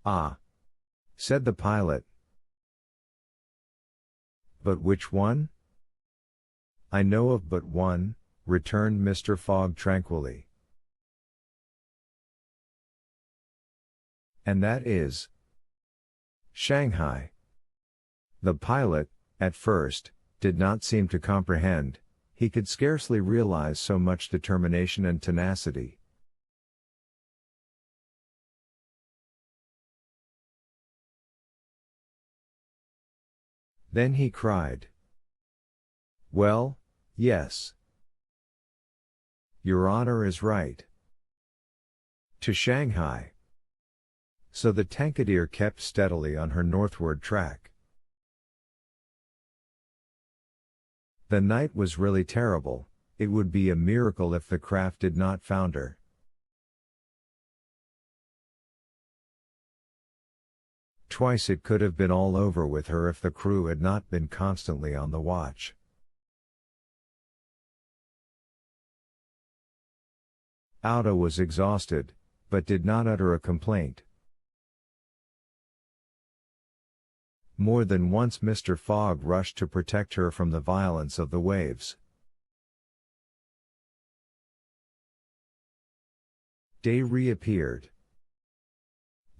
Ah, said the pilot. But which one? I know of but one, returned Mr. Fogg tranquilly. And that is Shanghai. The pilot, at first, did not seem to comprehend. He could scarcely realize so much determination and tenacity. Then he cried. Well, yes. Your Honor is right. To Shanghai. So the Tankadere kept steadily on her northward track. The night was really terrible. It would be a miracle if the craft did not founder. Twice it could have been all over with her if the crew had not been constantly on the watch. Auda was exhausted, but did not utter a complaint. More than once Mr. Fogg rushed to protect her from the violence of the waves. Day reappeared.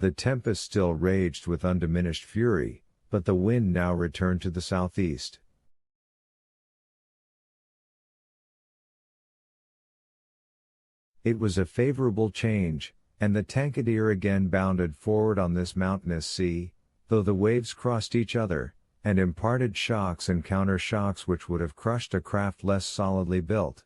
The tempest still raged with undiminished fury, but the wind now returned to the southeast. It was a favorable change, and the Tankadere again bounded forward on this mountainous sea, though the waves crossed each other, and imparted shocks and counter-shocks which would have crushed a craft less solidly built.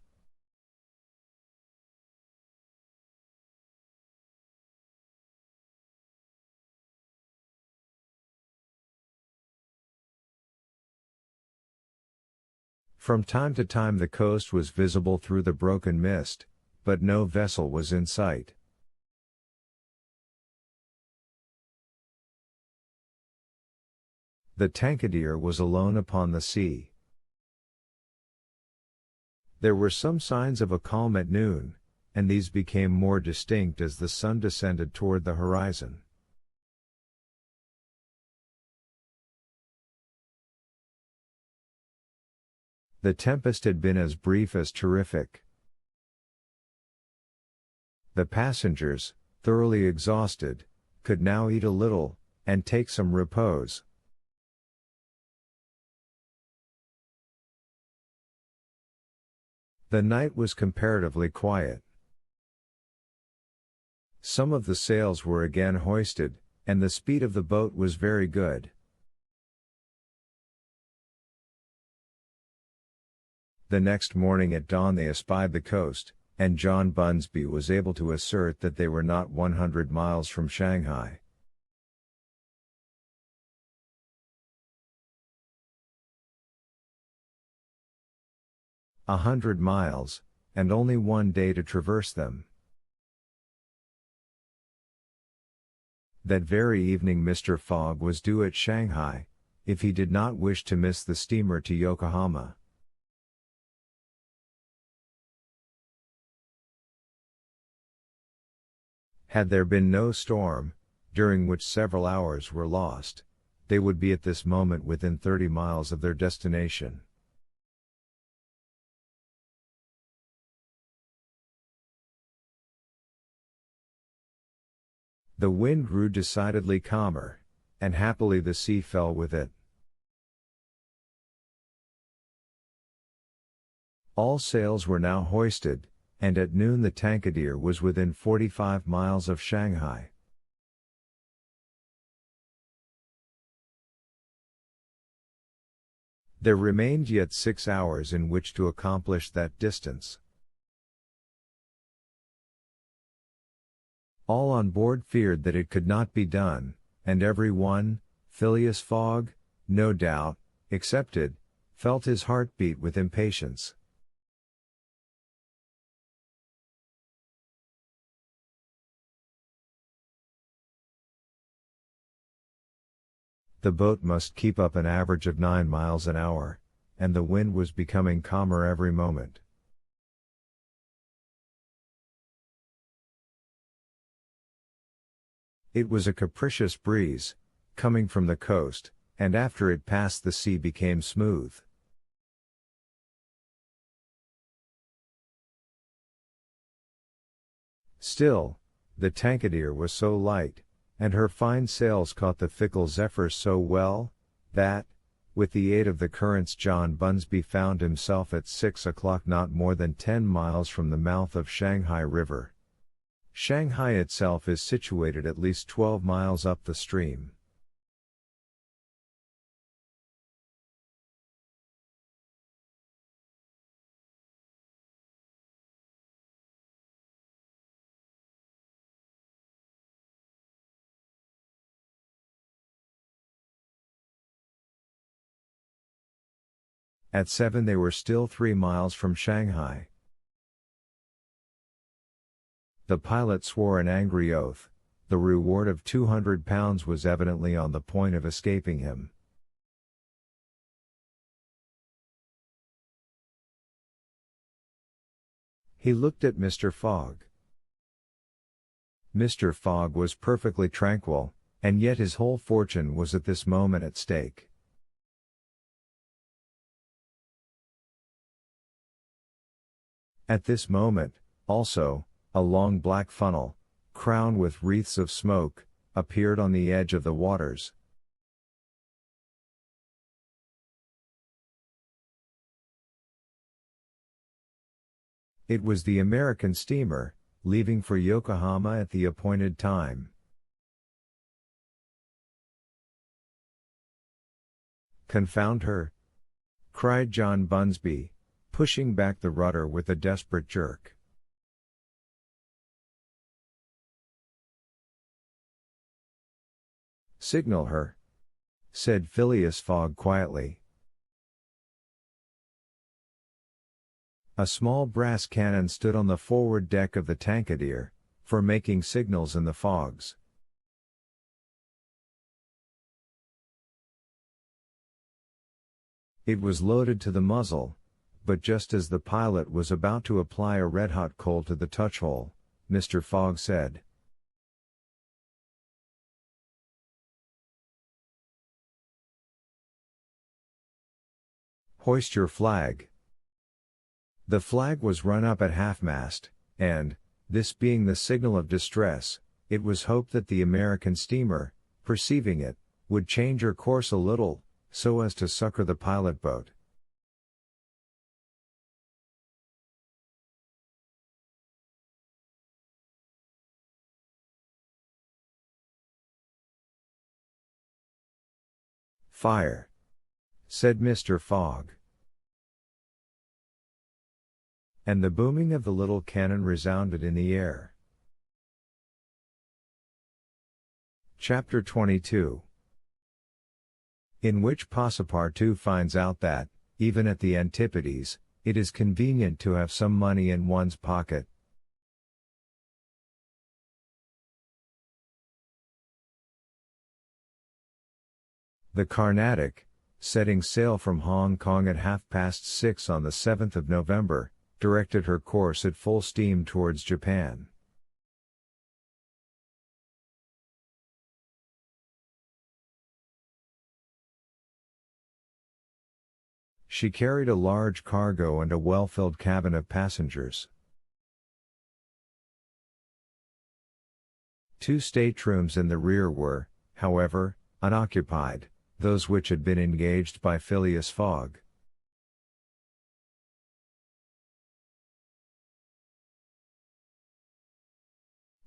From time to time the coast was visible through the broken mist, but no vessel was in sight. The Tankadere was alone upon the sea. There were some signs of a calm at noon, and these became more distinct as the sun descended toward the horizon. The tempest had been as brief as terrific. The passengers, thoroughly exhausted, could now eat a little, and take some repose. The night was comparatively quiet. Some of the sails were again hoisted, and the speed of the boat was very good. The next morning at dawn they espied the coast, and John Bunsby was able to assert that they were not 100 miles from Shanghai. "100 miles, and only one day to traverse them." That very evening Mr. Fogg was due at Shanghai, if he did not wish to miss the steamer to Yokohama. Had there been no storm, during which several hours were lost, they would be at this moment within 30 miles of their destination. The wind grew decidedly calmer, and happily the sea fell with it. All sails were now hoisted, and at noon the Tankadere was within 45 miles of Shanghai. There remained yet 6 hours in which to accomplish that distance. All on board feared that it could not be done, and every one, Phileas Fogg, no doubt, excepted, felt his heart beat with impatience. The boat must keep up an average of 9 miles an hour, and the wind was becoming calmer every moment. It was a capricious breeze, coming from the coast, and after it passed the sea became smooth. Still, the Tankadere was so light, and her fine sails caught the fickle zephyrs so well, that, with the aid of the currents, John Bunsby found himself at 6 o'clock not more than 10 miles from the mouth of Shanghai River. Shanghai itself is situated at least 12 miles up the stream. At 7 they were still 3 miles from Shanghai. The pilot swore an angry oath. The reward of £200 was evidently on the point of escaping him. He looked at Mr. Fogg. Mr. Fogg was perfectly tranquil, and yet his whole fortune was at this moment at stake. At this moment, also, a long black funnel, crowned with wreaths of smoke, appeared on the edge of the waters. It was the American steamer, leaving for Yokohama at the appointed time. "Confound her!" cried John Bunsby, pushing back the rudder with a desperate jerk. "Signal her," said Phileas Fogg quietly. A small brass cannon stood on the forward deck of the Tankadere, for making signals in the fogs. It was loaded to the muzzle, but just as the pilot was about to apply a red-hot coal to the touch-hole, Mr. Fogg said, "Hoist your flag." The flag was run up at half-mast, and, this being the signal of distress, it was hoped that the American steamer, perceiving it, would change her course a little, so as to succor the pilot boat. "Fire!" said Mr. Fogg. And the booming of the little cannon resounded in the air. Chapter 22. In which Passepartout finds out that, even at the Antipodes, it is convenient to have some money in one's pocket. The Carnatic, setting sail from Hong Kong at 6:30 on the 7th of November, directed her course at full steam towards Japan. She carried a large cargo and a well-filled cabin of passengers. 2 staterooms in the rear were, however, unoccupied, those which had been engaged by Phileas Fogg.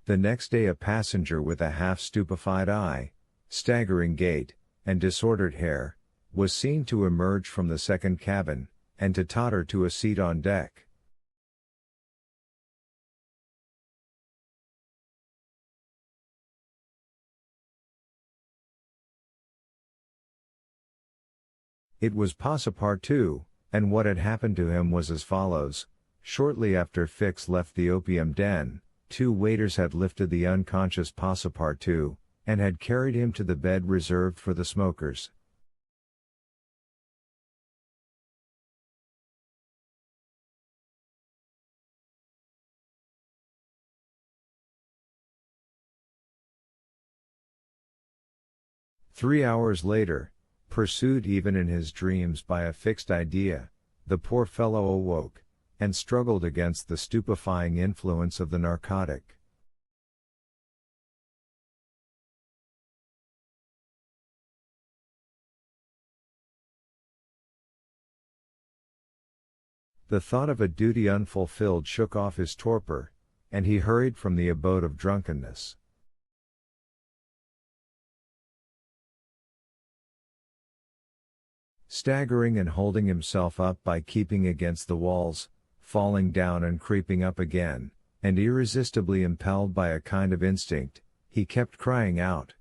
The next day a passenger with a half-stupefied eye, staggering gait, and disordered hair, was seen to emerge from the second cabin, and to totter to a seat on deck. It was Passepartout, and what had happened to him was as follows. Shortly after Fix left the opium den, 2 waiters had lifted the unconscious Passepartout, and had carried him to the bed reserved for the smokers. 3 hours later, pursued even in his dreams by a fixed idea, the poor fellow awoke, and struggled against the stupefying influence of the narcotic. The thought of a duty unfulfilled shook off his torpor, and he hurried from the abode of drunkenness. Staggering and holding himself up by keeping against the walls, falling down and creeping up again, and irresistibly impelled by a kind of instinct, he kept crying out,